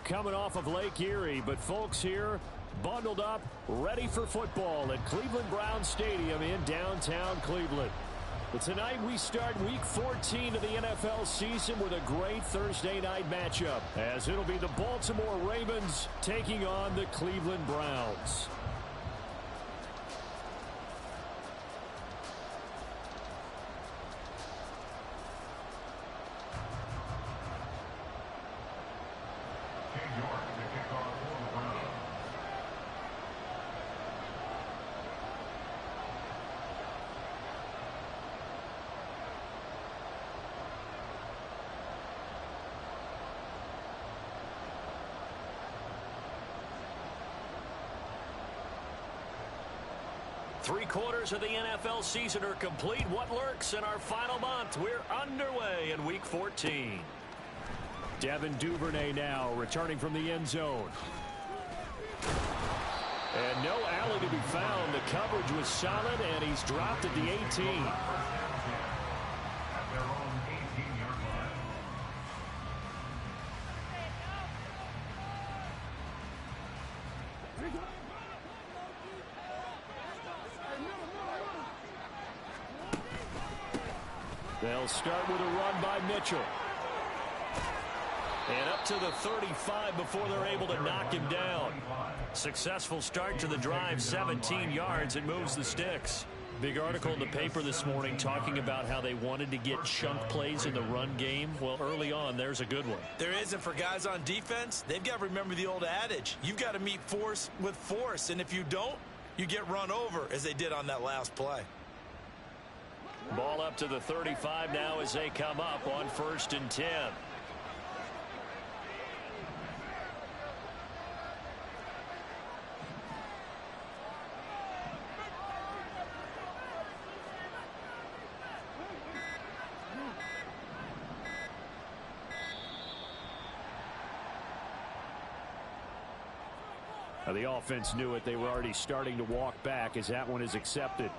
coming off of Lake Erie, but folks here bundled up, ready for football at Cleveland Browns Stadium in downtown Cleveland. But tonight we start Week 14 of the NFL season with a great Thursday night matchup, as it'll be the Baltimore Ravens taking on the Cleveland Browns. Three-quarters of the NFL season are complete. What lurks in our final month? We're underway in Week 14. Devin Duvernay now returning from the end zone. And no alley to be found. The coverage was solid, and he's dropped at the 18. They'll start with a run by Mitchell. And up to the 35 before they're able to knock him down. Successful start to the drive, 17 yards. It moves the sticks. Big article in the paper this morning talking about how they wanted to get chunk plays in the run game. Well, early on, there's a good one. There is, and for guys on defense, they've got to remember the old adage. You've got to meet force with force, and if you don't, you get run over, as they did on that last play. Ball up to the 35 now as they come up on 1st and 10. Now the offense knew it. They were already starting to walk back as that one is accepted.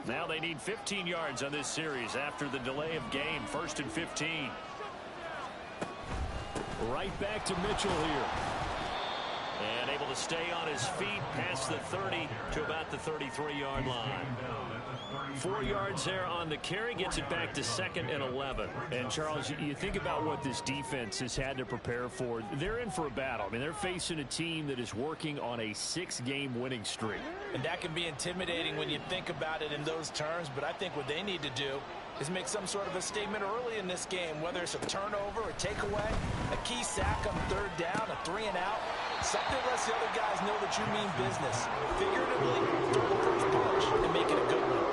Now they need 15 yards on this series after the delay of game. 1st and 15. Right back to Mitchell here. And able to stay on his feet past the 30 to about the 33-yard line. 4 yards there on the carry, gets it back to 2nd and 11. And Charles, you think about what this defense has had to prepare for. They're in for a battle. I mean, they're facing a team that is working on a 6-game winning streak. And that can be intimidating when you think about it in those terms, but I think what they need to do is make some sort of a statement early in this game, whether it's a turnover, a takeaway, a key sack on 3rd down, a 3-and-out. Something lets the other guys know that you mean business. Figuratively, throw the first punch and make it a good one.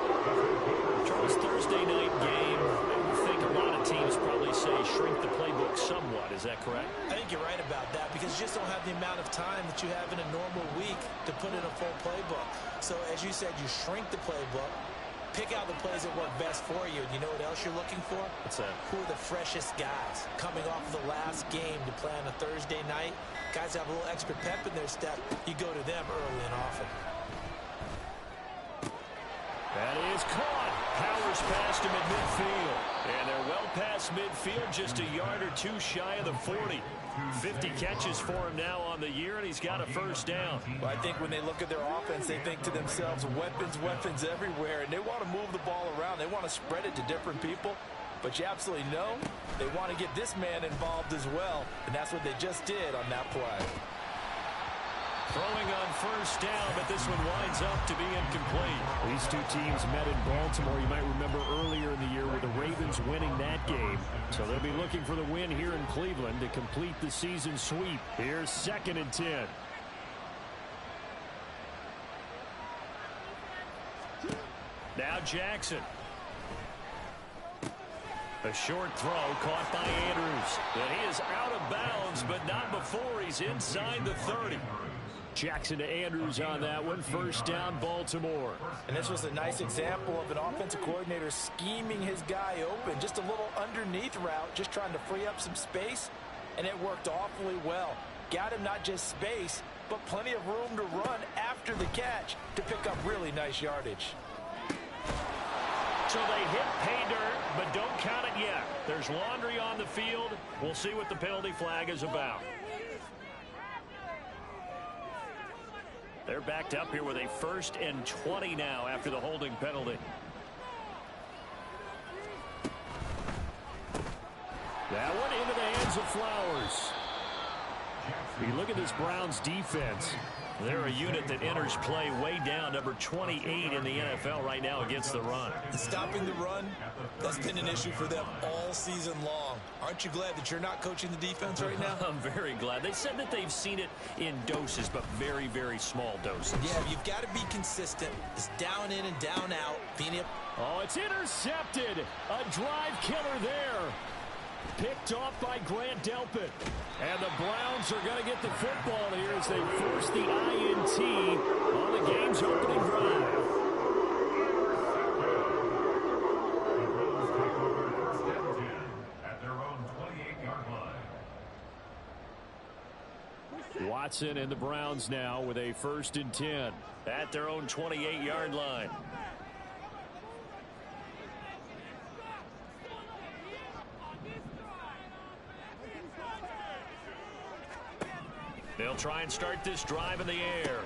Charles, Thursday night game, I think a lot of teams probably say shrink the playbook somewhat. Is that correct? I think you're right about that because you just don't have the amount of time that you have in a normal week to put in a full playbook. So as you said, you shrink the playbook, pick out the plays that work best for you. And you know what else you're looking for? What's that? Who are the freshest guys coming off of the last game to play on a Thursday night? Guys have a little extra pep in their step. You go to them early and often. That is caught. Powers past him at midfield. And they're well past midfield, just a yard or two shy of the 40. 50 catches for him now on the year, and he's got a 1st down. Well, I think when they look at their offense, they think to themselves, weapons, weapons everywhere, and they want to move the ball around. They want to spread it to different people. But you absolutely know they want to get this man involved as well, and that's what they just did on that play. Throwing on 1st down, but this one winds up to be incomplete. These two teams met in Baltimore, you might remember earlier in the year, with the Ravens winning that game. So they'll be looking for the win here in Cleveland to complete the season sweep. Here's 2nd and 10. Now Jackson. A short throw caught by Andrews. And he is out of bounds, but not before he's inside the 30. Jackson to Andrews on that one. 1st down, Baltimore. And this was a nice example of an offensive coordinator scheming his guy open. Just a little underneath route, just trying to free up some space. And it worked awfully well. Got him not just space, but plenty of room to run after the catch to pick up really nice yardage. So they hit pay dirt, but don't count it yet. There's laundry on the field. We'll see what the penalty flag is about. They're backed up here with a 1st and 20 now after the holding penalty. That one into the hands of Flowers. You look at this Browns defense. They're a unit that enters play way down, number 28 in the NFL right now against the run. Stopping the run, that's been an issue for them all season long. Aren't you glad that you're not coaching the defense right now? I'm very glad. They said that they've seen it in doses, but very, very small doses. Yeah, you've got to be consistent. It's down in and down out. Oh, it's intercepted. A drive killer there. Picked off by Grant Delpit. And the Browns are going to get the football here as they force the INT on the game's opening drive. At their own 28-yard line. Watson and the Browns now with a 1st and 10 at their own 28-yard line. They'll try and start this drive in the air.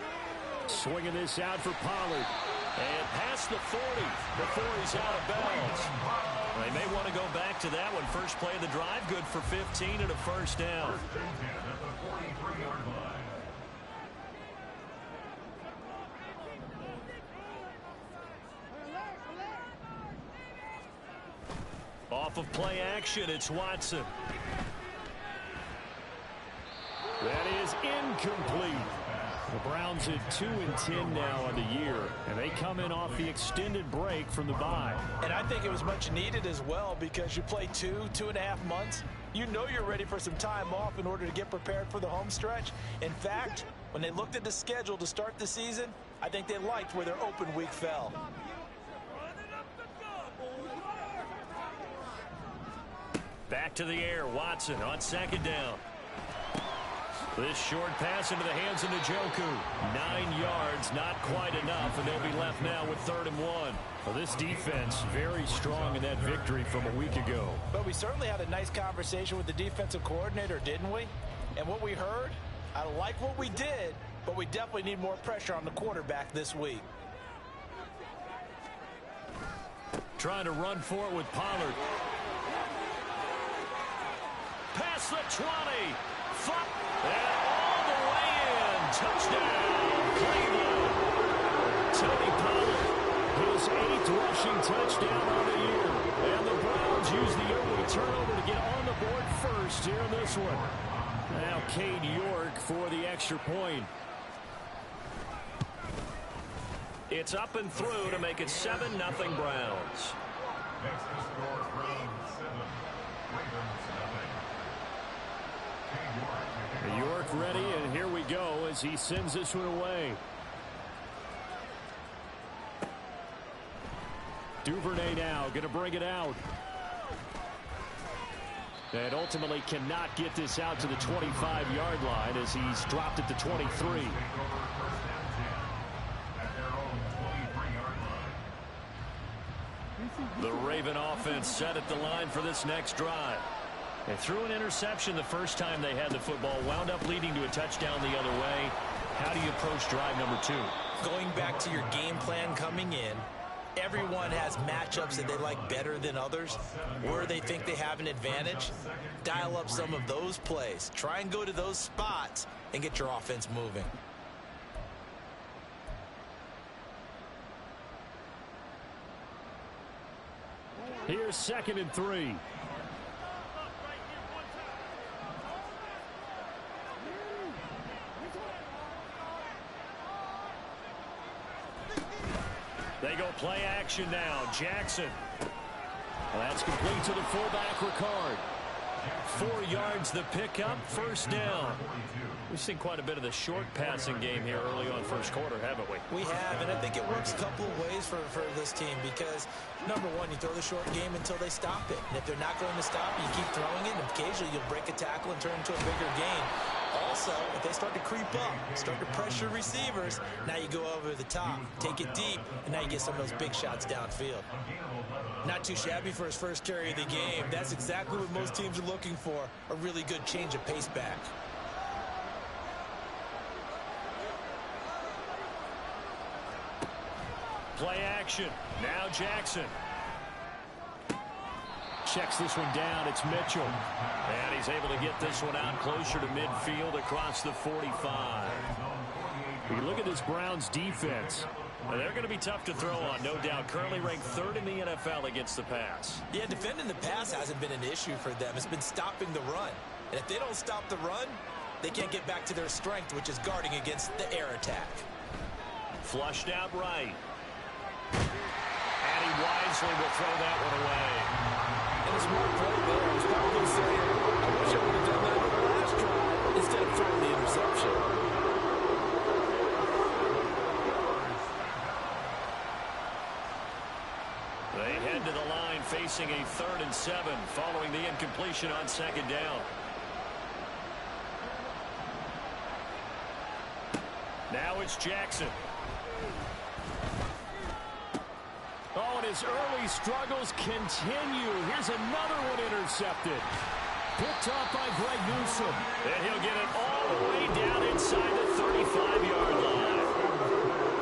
Swinging this out for Pollard. And past the 40 before he's out of bounds. They may want to go back to that one. First play of the drive, good for 15 and a 1st down. Off of play action, it's Watson. That is incomplete. The Browns at 2 and 10 now on the year, and they come in off the extended break from the bye. And I think it was much needed as well because you play 2.5 months. You know you're ready for some time off in order to get prepared for the home stretch. In fact, when they looked at the schedule to start the season, I think they liked where their open week fell. Back to the air, Watson on 2nd down. This short pass into the hands of Njoku. 9 yards, not quite enough, and they'll be left now with 3rd and 1. Well, this defense very strong in that victory from a week ago. But we certainly had a nice conversation with the defensive coordinator, didn't we? And what we heard, I like what we did, but we definitely need more pressure on the quarterback this week. Trying to run for it with Pollard. Past the 20. And all the way in. Touchdown, Cleveland. Tony Pollard, his 8th rushing touchdown on the year. And the Browns use the early turnover to get on the board first here in this one. Now Cade York for the extra point. It's up and through to make it 7-0 Browns. Next to score Browns 7, Ravens nothing. York ready, and here we go as he sends this one away. Duvernay now going to bring it out. And ultimately cannot get this out to the 25-yard line as he's dropped at the 23. The Raven offense set at the line for this next drive. They threw an interception the first time they had the football, wound up leading to a touchdown the other way. How do you approach drive number 2? Going back to your game plan coming in, everyone has matchups that they like better than others, where they think they have an advantage. Dial up some of those plays. Try and go to those spots and get your offense moving. Here's 2nd and 3. They go play action now. Jackson. Well, that's complete to the fullback, Ricard. 4 yards the pickup, first down. We've seen quite a bit of the short passing game here early on first quarter, haven't we? We have, and I think it works a couple of ways for this team because, number one, you throw the short game until they stop it. And if they're not going to stop it, you keep throwing it, and occasionally you'll break a tackle and turn into a bigger gain. Also, if they start to creep up, start to pressure receivers, now you go over the top, take it deep, and now you get some of those big shots downfield. Not too shabby for his first carry of the game. That's exactly what most teams are looking for, a really good change of pace back. Play action. Now Jackson. Checks this one down. It's Mitchell. And he's able to get this one out closer to midfield across the 45. You look at this Browns defense. They're going to be tough to throw on, no doubt. Currently ranked 3rd in the NFL against the pass. Yeah, defending the pass hasn't been an issue for them. It's been stopping the run. And if they don't stop the run, they can't get back to their strength, which is guarding against the air attack. Flushed out right. And he wisely will throw that one away. And a smart play there. He's probably saying, I wish I would have done that on the last drive instead of throwing the interception. They head to the line facing a 3rd and 7 following the incompletion on 2nd down. Now it's Jackson. Oh, and his early struggles continue. Here's another one intercepted. Picked off by Greg Newsome. And he'll get it all the way down inside the 35-yard line.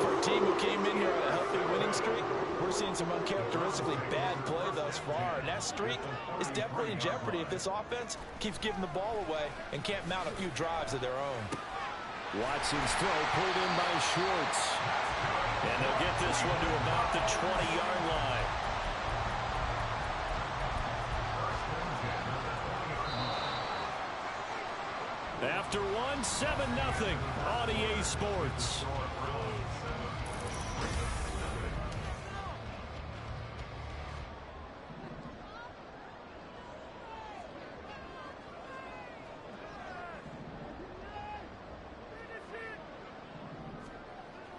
For a team who came in here on a healthy winning streak, we're seeing some uncharacteristically bad play thus far. And that streak is definitely in jeopardy if this offense keeps giving the ball away and can't mount a few drives of their own. Watson's throw pulled in by Schwartz. And they'll get this one to about the 20-yard line. After one, 7-0 on EA Sports.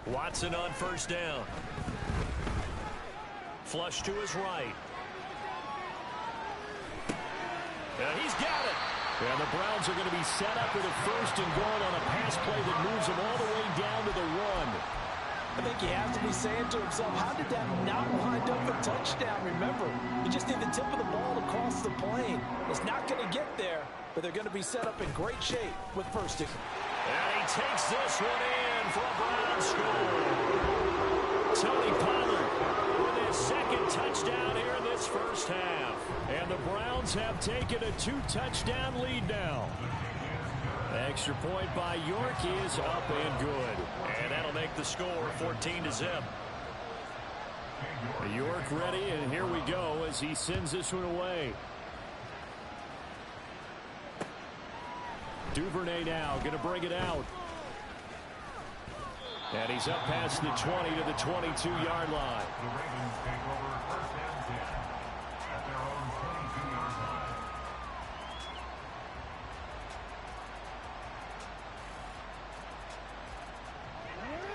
Watson on 1st down. Flush to his right. And he's got it. And the Browns are going to be set up with a 1st and goal on a pass play that moves them all the way down to the 1. I think he has to be saying to himself, how did that not wind up a touchdown? Remember, you just need the tip of the ball to cross the plane. It's not going to get there, but they're going to be set up in great shape with 1st and goal. And he takes this one in for a Browns score. Tony Pollard with his 2nd touchdown here in this 1st half. And the Browns have taken a 2-touchdown lead now. Extra point by York is up and good. And that'll make the score 14-0. York ready, and here we go as he sends this one away. Duvernay now going to bring it out. And he's up past the 20 to the 22-yard line. The Ravens take over 1st and 10 at their own 22-yard line.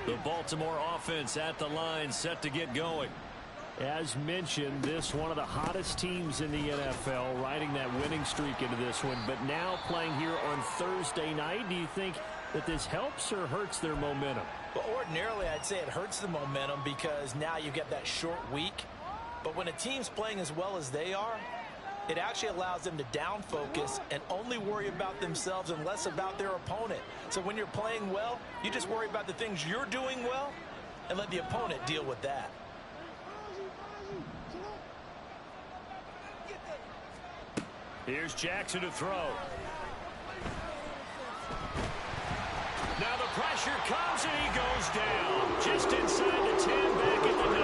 The Baltimore offense at the line, set to get going. As mentioned, this one of the hottest teams in the NFL, riding that winning streak into this one, but now playing here on Thursday night. Do you think that this helps or hurts their momentum? Well, ordinarily, I'd say it hurts the momentum because now you get that short week. But when a team's playing as well as they are, it actually allows them to down focus and only worry about themselves and less about their opponent. So when you're playing well, you just worry about the things you're doing well and let the opponent deal with that. Here's Jackson to throw. Now the pressure comes and he goes down. Just inside the 10, back at the 9.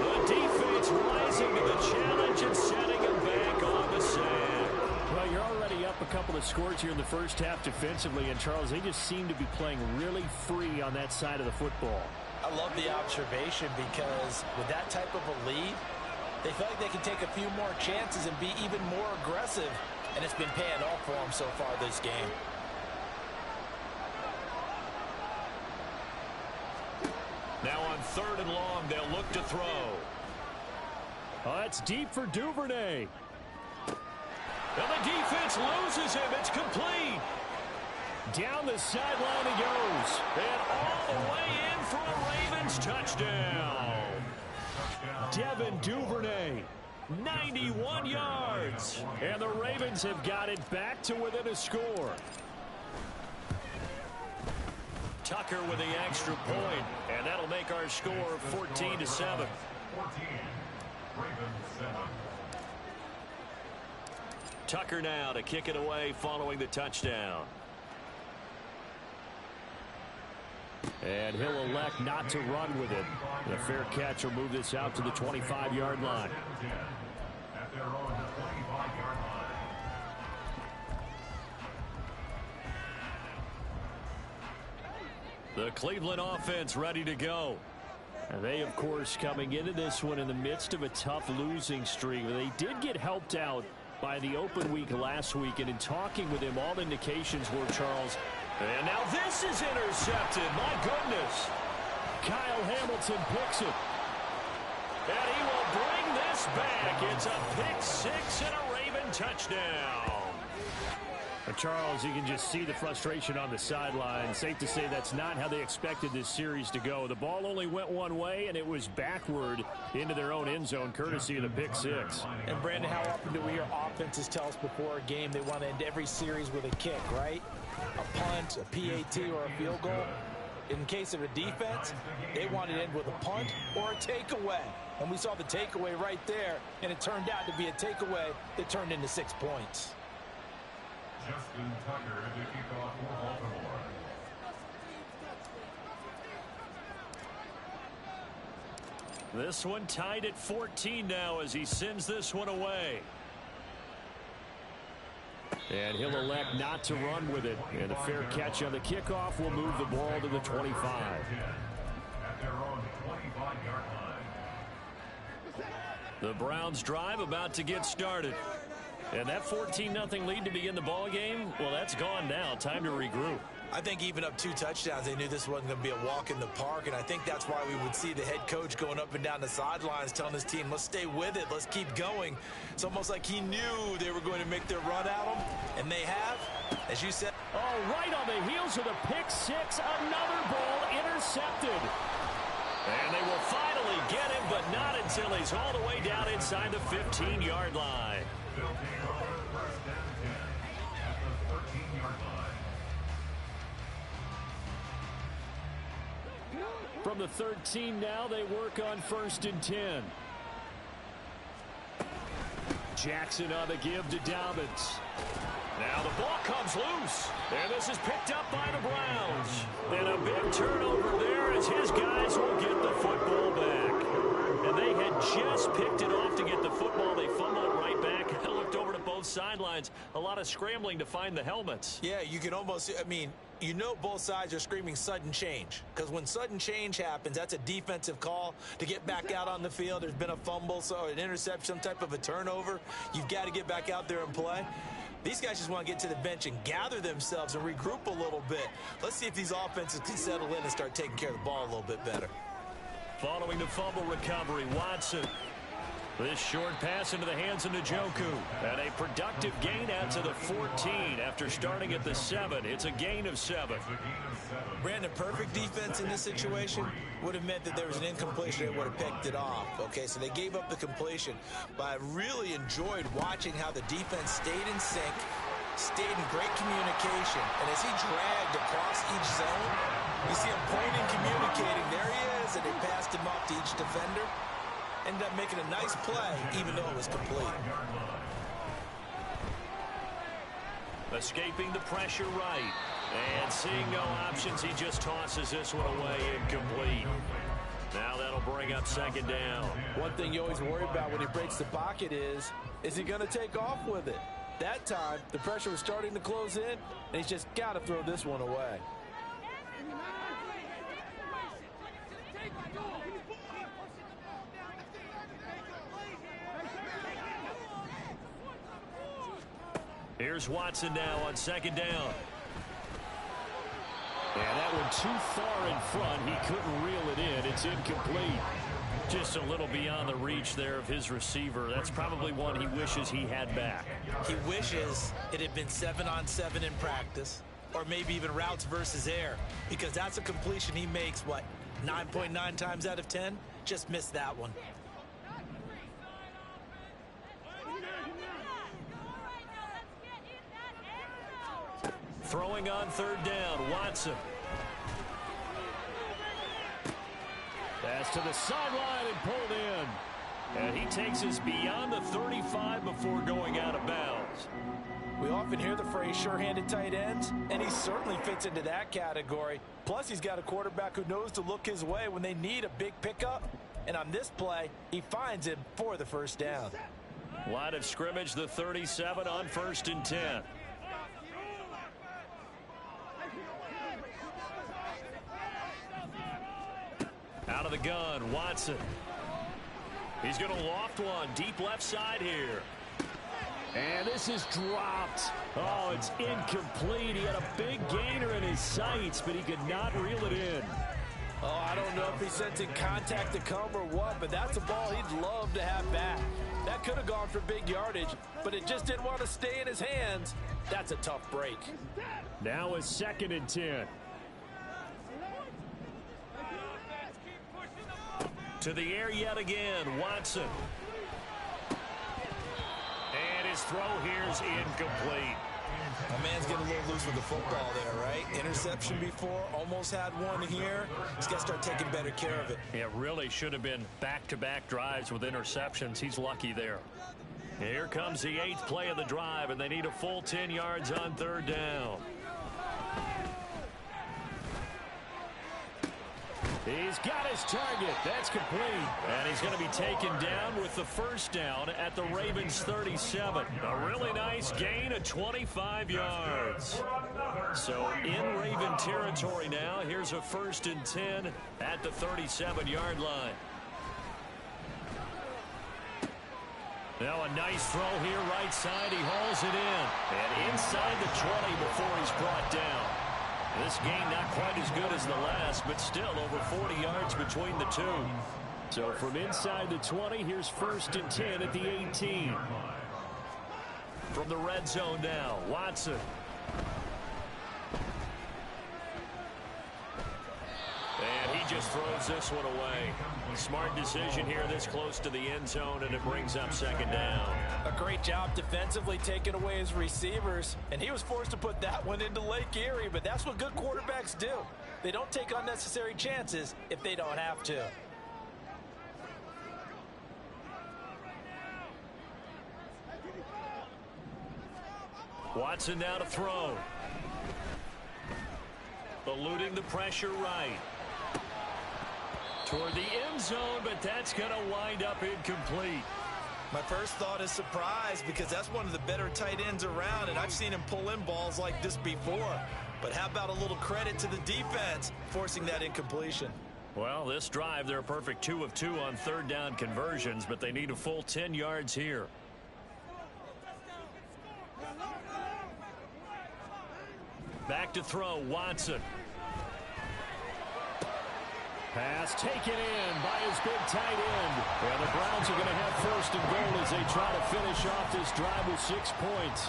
The defense rising to the challenge and setting him back on the sand. Well, you're already up a couple of scores here in the 1st half defensively, and Charles, they just seem to be playing really free on that side of the football. I love the observation because with that type of a lead, they feel like they can take a few more chances and be even more aggressive, and it's been paying off for them so far this game. Now on 3rd and long, they'll look to throw. Oh, that's deep for Duvernay. And the defense loses him. It's complete. Down the sideline he goes. And all the way in for a Ravens touchdown. Devin Duvernay, 91 yards. And the Ravens have got it back to within a score. Tucker with the extra point, and that'll make our score 14-7. 14, Ravens 7. Tucker now to kick it away following the touchdown. And he'll elect not to run with it. The fair catch will move this out to the 25-yard line. At their own 25-yard line. The Cleveland offense ready to go. And they, of course, coming into this one in the midst of a tough losing streak. They did get helped out by the open week last week, and in talking with him, all indications were, Charles. And now this is intercepted. My goodness. Kyle Hamilton picks it. And he will bring this back. It's a pick six and a Raven touchdown. Charles, you can just see the frustration on the sideline. Safe to say that's not how they expected this series to go. The ball only went one way, and it was backward into their own end zone, courtesy of the pick six. And, Brandon, how often do we hear offenses tell us before a game they want to end every series with a kick, right? A punt, a PAT, or a field goal. In case of a defense, they want to end with a punt or a takeaway. And we saw the takeaway right there, and it turned out to be a takeaway that turned into 6 points. Justin Tucker to kick off for Baltimore. This one tied at 14 now as he sends this one away. And he'll elect not to run with it. And a fair catch on the kickoff will move the ball to the 25. At their own 25-yard line. The Browns drive about to get started. And that 14-0 lead to begin the ball game, well, that's gone now. Time to regroup. I think even up 2 touchdowns, they knew this wasn't going to be a walk in the park, and I think that's why we would see the head coach going up and down the sidelines telling his team, let's stay with it, let's keep going. It's almost like he knew they were going to make their run at him, and they have, as you said. Oh, right on the heels of the pick six, another ball intercepted. And they will finally get him, but not until he's all the way down inside the 15-yard line. They'll take over first and 10 at the 13-yard line. From the 13 now, they work on 1st and 10. Jackson on the give to Dobbins. Now the ball comes loose, and this is picked up by the Browns. And a big turnover there as his guys will get the football back. And they had just picked it off to get the football. They fumbled it right back. I looked over to both sidelines. A lot of scrambling to find the helmets. Yeah, you can almost, I mean, you know both sides are screaming sudden change. Because when sudden change happens, that's a defensive call to get back out on the field. There's been a fumble, so an interception, some type of a turnover. You've got to get back out there and play. These guys just want to get to the bench and gather themselves and regroup a little bit. Let's see if these offenses can settle in and start taking care of the ball a little bit better. Following the fumble recovery, Watson. This short pass into the hands of Njoku. And a productive gain out to the 14 after starting at the 7. It's a gain of 7. Brandon, perfect defense in this situation would have meant that there was an incompletion. They would have picked it off. Okay, so they gave up the completion. But I really enjoyed watching how the defense stayed in sync, stayed in great communication. And as he dragged across each zone, you see him pointing, communicating. There he is, and they passed him off to each defender. Ended up making a nice play, even though it was complete. Escaping the pressure right. And seeing no options, he just tosses this one away incomplete. Now that'll bring up 2nd down. One thing you always worry about when he breaks the pocket is he going to take off with it? That time, the pressure was starting to close in, and he's just got to throw this one away. Here's Watson now on 2nd down. And that one too far in front. He couldn't reel it in. It's incomplete. Just a little beyond the reach there of his receiver. That's probably one he wishes he had back. He wishes it had been 7-on-7 in practice, or maybe even routes versus air, because that's a completion he makes, what, 9.9 times out of 10? Just missed that one. Throwing on third down, Watson. Pass to the sideline and pulled in. And he takes us beyond the 35 before going out of bounds. We often hear the phrase sure-handed tight ends, and he certainly fits into that category. Plus, he's got a quarterback who knows to look his way when they need a big pickup. And on this play, he finds him for the first down. Line of scrimmage, the 37 on 1st and 10. Out of the gun, Watson. He's going to loft one deep left side here. And this is dropped. Oh, it's incomplete. He had a big gainer in his sights, but he could not reel it in. Oh, I don't know if he's sensing contact to come or what, but that's a ball he'd love to have back. That could have gone for big yardage, but it just didn't want to stay in his hands. That's a tough break. Now a 2nd and 10. To the air yet again, Watson. And his throw here's incomplete. My man's getting a little loose with the football there, right? Interception before, almost had one here. He's got to start taking better care of it. It really should have been back-to-back drives with interceptions. He's lucky there. Here comes the 8th play of the drive, and they need a full 10 yards on third down. He's got his target. That's complete. And he's going to be taken down with the first down at the Ravens 37. A really nice gain of 25 yards. So in Raven territory now. Here's a 1st and 10 at the 37-yard line. Now a nice throw here right side. He hauls it in. And inside the 20 before he's brought down. This gain not quite as good as the last, but still over 40 yards between the two. So from inside the 20, here's 1st and 10 at the 18. From the red zone now, Watson. And he just throws this one away. Smart decision here this close to the end zone, and it brings up 2nd down. A great job defensively taking away his receivers, and he was forced to put that one into Lake Erie, but that's what good quarterbacks do. They don't take unnecessary chances if they don't have to. Watson now to throw. Eluding the pressure right. Toward the end zone, but that's going to wind up incomplete. My first thought is surprise, because that's one of the better tight ends around, and I've seen him pull in balls like this before. But how about a little credit to the defense forcing that incompletion? Well, this drive, they're a perfect 2 of 2 on third down conversions, but they need a full 10 yards here. Back to throw, Watson. Pass taken in by his big tight end. And the Browns are going to have 1st and goal as they try to finish off this drive with 6 points.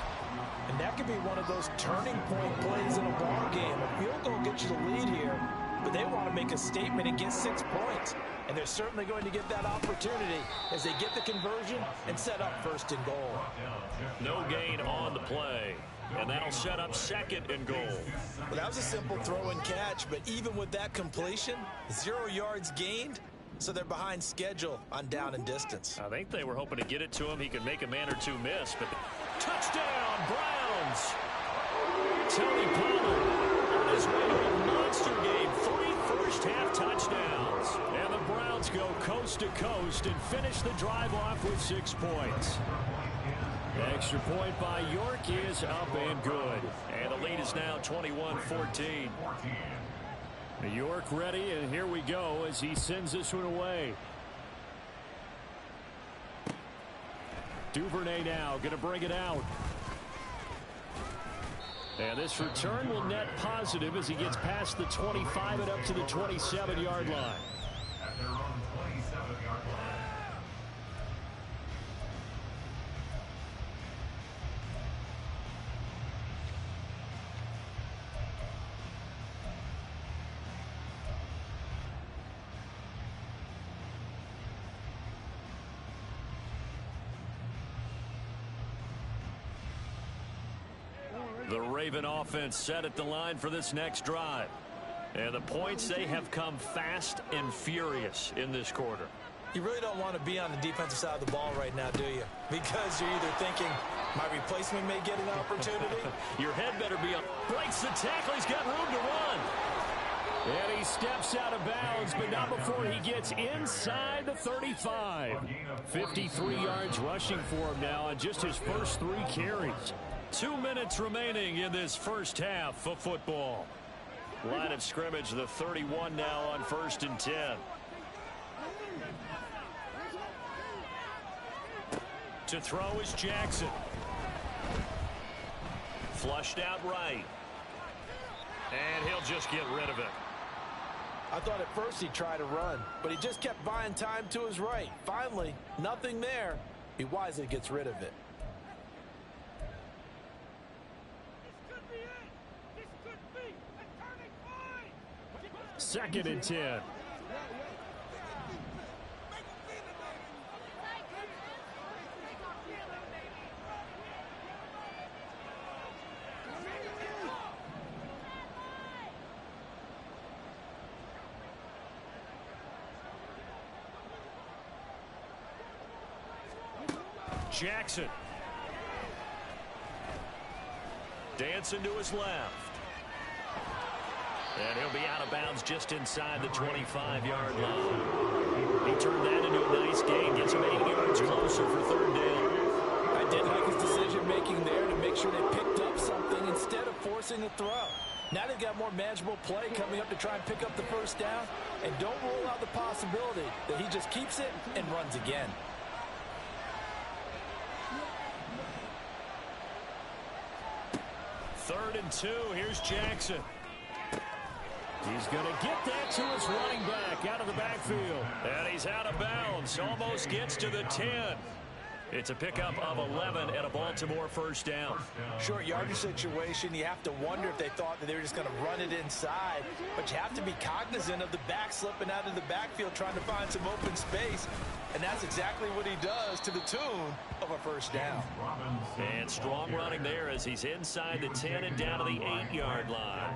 And that could be one of those turning point plays in a ball game. A field goal gets you the lead here, but they want to make a statement and get 6 points. And they're certainly going to get that opportunity as they get the conversion and set up 1st and goal. No gain on the play. And that'll set up 2nd and goal. Well, that was a simple throw and catch, but even with that completion, 0 yards gained, so they're behind schedule on down and distance. I think they were hoping to get it to him. He could make a man or two miss, but touchdown, Browns! Tony Pollard on his way to a monster game. 3 first-half touchdowns. And the Browns go coast to coast and finish the drive off with 6 points. Extra point by York is up and good. And the lead is now 21-14. York ready, and here we go as he sends this one away. Duvernay now going to bring it out. And this return will net positive as he gets past the 25 and up to the 27-yard line. At their own 27-yard line. The Raven offense set at the line for this next drive. And the points, they have come fast and furious in this quarter. You really don't want to be on the defensive side of the ball right now, do you? Because you're either thinking, my replacement may get an opportunity. Your head better be up. Breaks the tackle. He's got room to run. And he steps out of bounds, but not before he gets inside the 35. 53 yards rushing for him now on just his first 3 carries. 2 minutes remaining in this first half of football. Line of scrimmage, the 31 now on 1st and 10. To throw is Jackson. Flushed out right. And he'll just get rid of it. I thought at first he'd try to run, but he just kept buying time to his right. Finally, nothing there. He wisely gets rid of it. Second and 10. Jackson. Dancing to his left. And he'll be out of bounds just inside the 25-yard line. He turned that into a nice gain. Gets him 8 yards closer for 3rd down. I did like his decision-making there to make sure they picked up something instead of forcing a throw. Now they've got more manageable play coming up to try and pick up the 1st down. And don't rule out the possibility that he just keeps it and runs again. Third and 2. Here's Jackson. He's going to get that to his running back out of the backfield. And he's out of bounds. Almost gets to the 10. It's a pickup of 11 and a Baltimore 1st down. Short yardage situation. You have to wonder if they thought that they were just going to run it inside. But you have to be cognizant of the back slipping out of the backfield trying to find some open space. And that's exactly what he does to the tune of a 1st down. And strong running there as he's inside the 10 and down to the 8-yard line.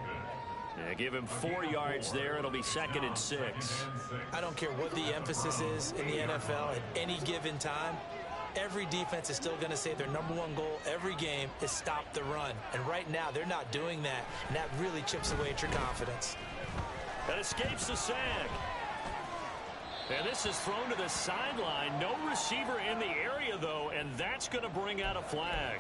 Yeah, give him 4 yards there. It'll be 2nd and 6. I don't care what the emphasis is in the NFL at any given time. Every defense is still going to say their #1 goal every game is stop the run. And right now, they're not doing that. And that really chips away at your confidence. That escapes the sack. And this is thrown to the sideline. No receiver in the area, though, and that's going to bring out a flag.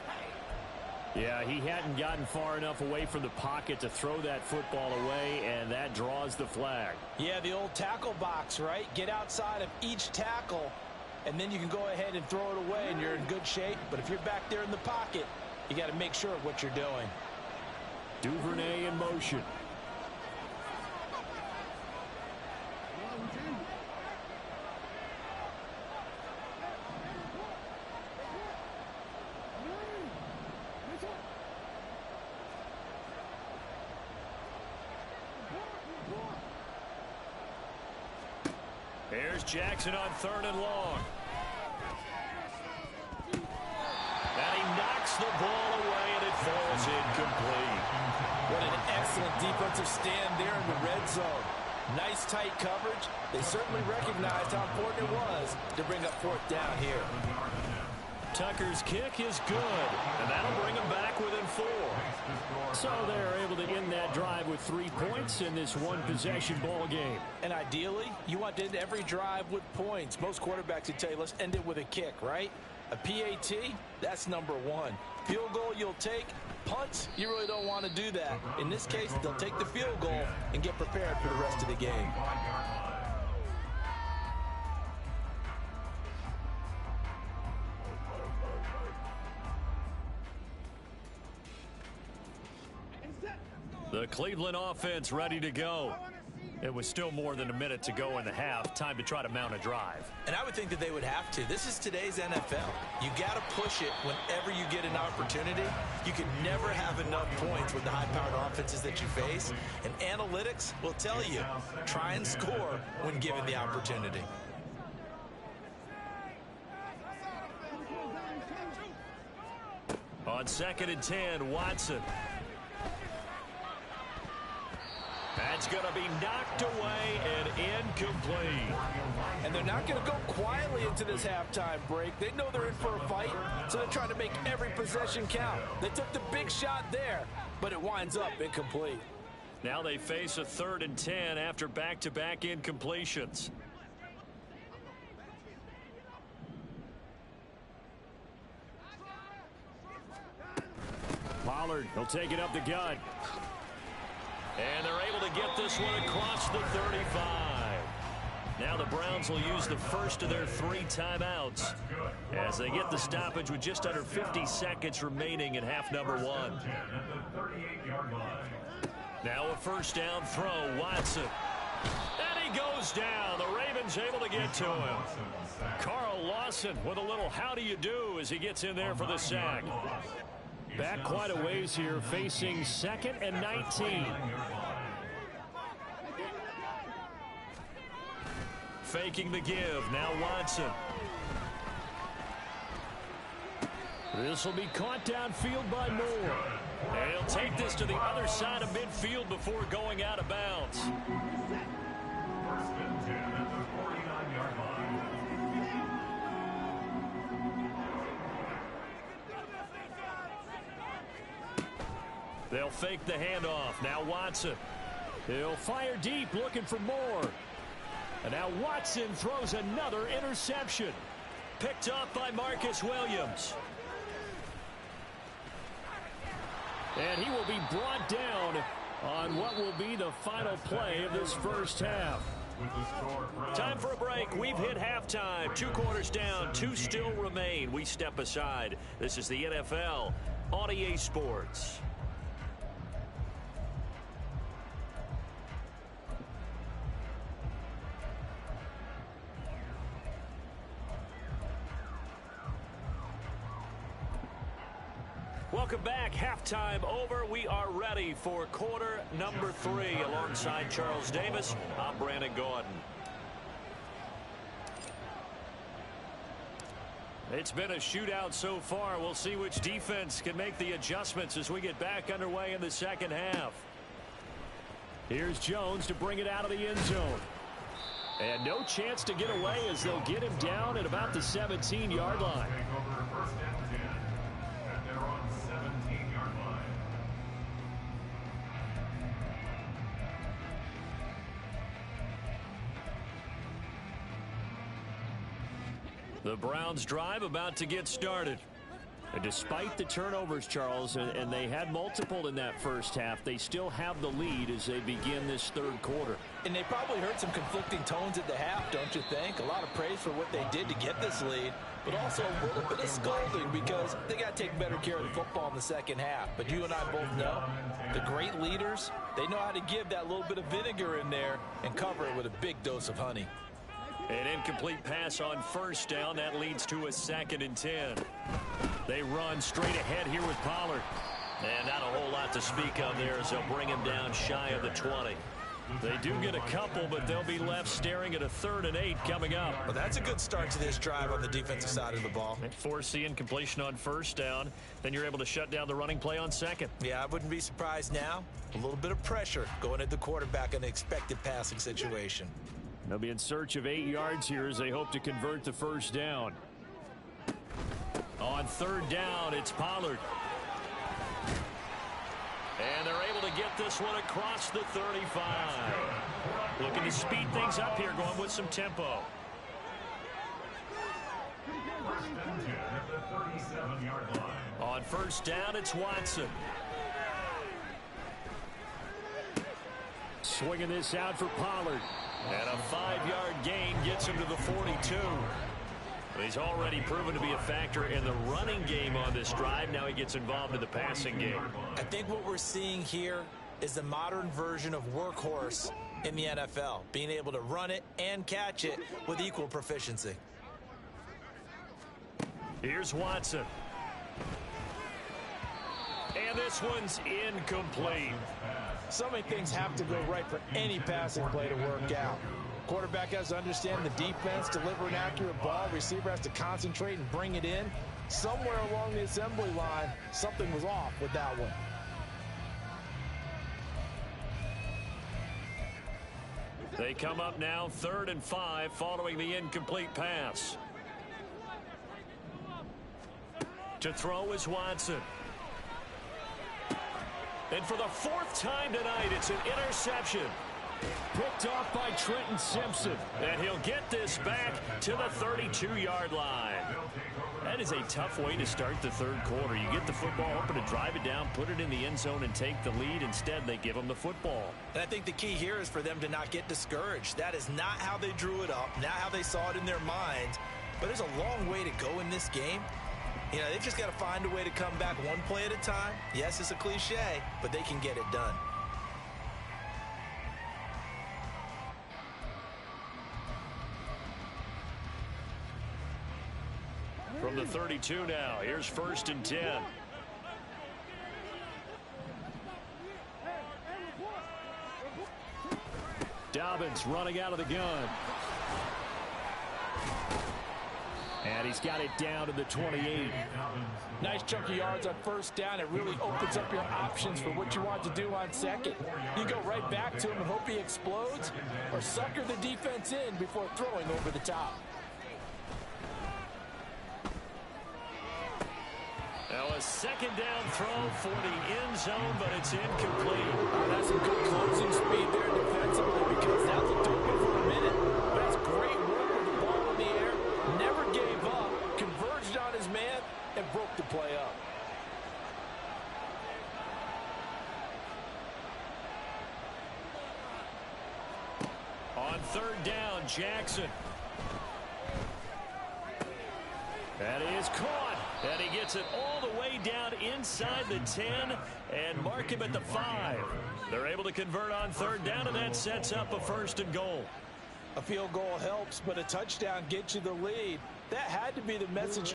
Yeah, he hadn't gotten far enough away from the pocket to throw that football away, and that draws the flag. Yeah, the old tackle box, right? Get outside of each tackle, and then you can go ahead and throw it away, and you're in good shape. But if you're back there in the pocket, you got to make sure of what you're doing. Duvernay in motion. Here's Jackson on 3rd and long. And he knocks the ball away, and it falls incomplete. What an excellent defensive stand there in the red zone. Nice tight coverage. They certainly recognized how important it was to bring up 4th down here. Tucker's kick is good, and that'll bring him back within 4. So they're able to end that drive with 3 points in this one-possession ball game. And ideally, you want to end every drive with points. Most quarterbacks would tell you, let's end it with a kick, right? A PAT, that's #1. Field goal you'll take. Punts, you really don't want to do that. In this case, they'll take the field goal and get prepared for the rest of the game. The Cleveland offense ready to go. It was still more than a minute to go in the half. Time to try to mount a drive. And I would think that they would have to. This is today's NFL. You got to push it whenever you get an opportunity. You can never have enough points with the high-powered offenses that you face. And analytics will tell you, try and score when given the opportunity. On On 2nd and 10, Watson. That's going to be knocked away and incomplete. And they're not going to go quietly into this halftime break. They know they're in for a fight, so they're trying to make every possession count. They took the big shot there, but it winds up incomplete. Now they face a 3rd and 10 after back-to-back incompletions. Pollard, he'll take it up the gut. And they're able to get this one across the 35. Now the Browns will use the first of their 3 timeouts as they get the stoppage with just under 50 seconds remaining in half number 1. Now a first down throw, Watson. And he goes down. The Ravens able to get to him. Carl Lawson with a little how do you do as he gets in there for the sack. Back quite a ways here, facing 2nd and 19. Faking the give. Now Watson. This will be caught downfield by Moore. And he'll take this to the other side of midfield before going out of bounds. First and 10 at the 49-yard line. They'll fake the handoff. Now Watson. He'll fire deep, looking for Moore. And now Watson throws another interception. Picked up by Marcus Williams. And he will be brought down on what will be the final play of this first half. Time for a break. We've hit halftime. 2 quarters down, 2 still remain. We step aside. This is the NFL on EA Sports. Welcome back. Halftime over. We are ready for quarter number 3. Alongside Charles Davis, I'm Brandon Gordon. It's been a shootout so far. We'll see which defense can make the adjustments as we get back underway in the second half. Here's Jones to bring it out of the end zone. And no chance to get away as they'll get him down at about the 17-yard line. The Browns drive about to get started. And despite the turnovers, Charles, and they had multiple in that first half, they still have the lead as they begin this third quarter. And they probably heard some conflicting tones at the half, don't you think? A lot of praise for what they did to get this lead, but also a little bit of scolding because they got to take better care of the football in the second half. But you and I both know the great leaders, they know how to give that little bit of vinegar in there and cover it with a big dose of honey. An incomplete pass on first down. That leads to a 2nd and 10. They run straight ahead here with Pollard. And not a whole lot to speak of there as they'll bring him down shy of the 20. They do get a couple, but they'll be left staring at a 3rd and 8 coming up. Well, that's a good start to this drive on the defensive side of the ball. They force the incompletion on first down. Then you're able to shut down the running play on 2nd. Yeah, I wouldn't be surprised now. A little bit of pressure going at the quarterback in an expected passing situation. They'll be in search of 8 yards here as they hope to convert the first down. On 3rd down, it's Pollard. And they're able to get this one across the 35. Looking to speed things up here, going with some tempo. On first down, it's Watson. Swinging this out for Pollard. And a 5-yard gain gets him to the 42. He's already proven to be a factor in the running game on this drive. Now he gets involved in the passing game. I think what we're seeing here is the modern version of workhorse in the NFL, being able to run it and catch it with equal proficiency. Here's Watson. And this one's incomplete. So many things have to go right for any passing play to work out. Quarterback has to understand the defense, deliver an accurate ball. Receiver has to concentrate and bring it in. somewhere along the assembly line, something was off with that one. They come up now 3rd and 5 following the incomplete pass. To throw is Watson. And for the 4th time tonight, it's an interception. Picked off by Trenton Simpson. And he'll get this back to the 32-yard line. That is a tough way to start the 3rd quarter. You get the football, hoping to drive it down, put it in the end zone, and take the lead. Instead, they give them the football. And I think the key here is for them to not get discouraged. That is not how they drew it up, not how they saw it in their minds. But there's a long way to go in this game. You know, they've just got to find a way to come back one play at a time. Yes, it's a cliche, but they can get it done. From the 32 now, here's 1st and 10. Dobbins running out of the gun. And he's got it down to the 28. Nice chunk of yards on 1st down. It really opens up your options for what you want to do on 2nd. You go right back to him and hope he explodes, or sucker the defense in before throwing over the top. Now a 2nd down throw for the end zone, but it's incomplete. That's some good closing speed there defensively, because that looked open for a minute. But that's great work with the ball in the air. Never gave up, converged on his man, and broke the play up. On 3rd down, Jackson. That is caught. And he gets it all the way down inside the 10 and mark him at the 5. They're able to convert on 3rd down, and that sets up a 1st and goal. A field goal helps, but a touchdown gets you the lead. That had to be the message